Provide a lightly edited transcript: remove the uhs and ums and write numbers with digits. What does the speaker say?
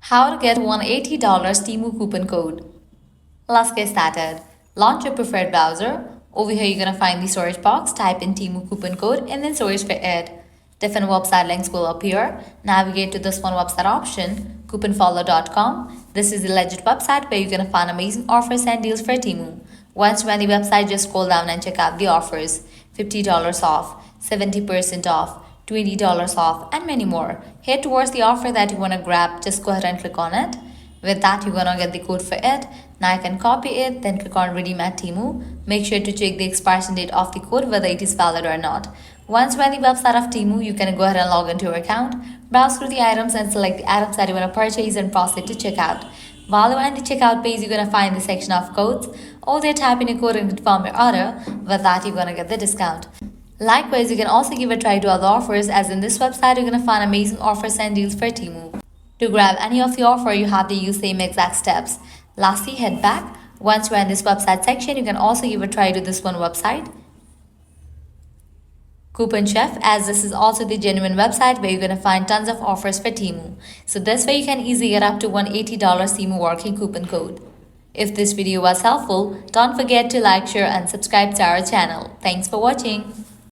How to get $180 Temu coupon code. Let's get started. Launch your preferred browser. Over here, you're gonna find the search box, type in Temu coupon code and then search for it. Different website links will appear. Navigate to this one website option, couponfollow.com. This is the legit website where you're gonna find amazing offers and deals for Temu. Once you're on the website, just scroll down and check out the offers. $50 off, 70% off, $20 off, and many more. Head towards the offer that you want to grab, just go ahead and click on it. With that, you're gonna get the code for it. Now you can copy it, then click on redeem at Temu. Make sure to check the expiration date of the code, whether it is valid or not. Once you're on the website of Temu, you can go ahead and log into your account, browse through the items and select the items that you want to purchase and proceed to checkout. While you're on the checkout page, you're gonna find the section of codes. Over there, type in a code and confirm your order. With that, you're gonna get the discount. Likewise, you can also give a try to other offers, as in this website you're going to find amazing offers and deals for Temu. To grab any of the offer, you have to use same exact steps. Lastly, head back. Once you're in this website section, you can also give a try to this one website, Coupon Chef, as this is also the genuine website where you're going to find tons of offers for Temu. So this way you can easily get up to $180 Temu working coupon code. If this video was helpful, don't forget to like, share and subscribe to our channel. Thanks for watching.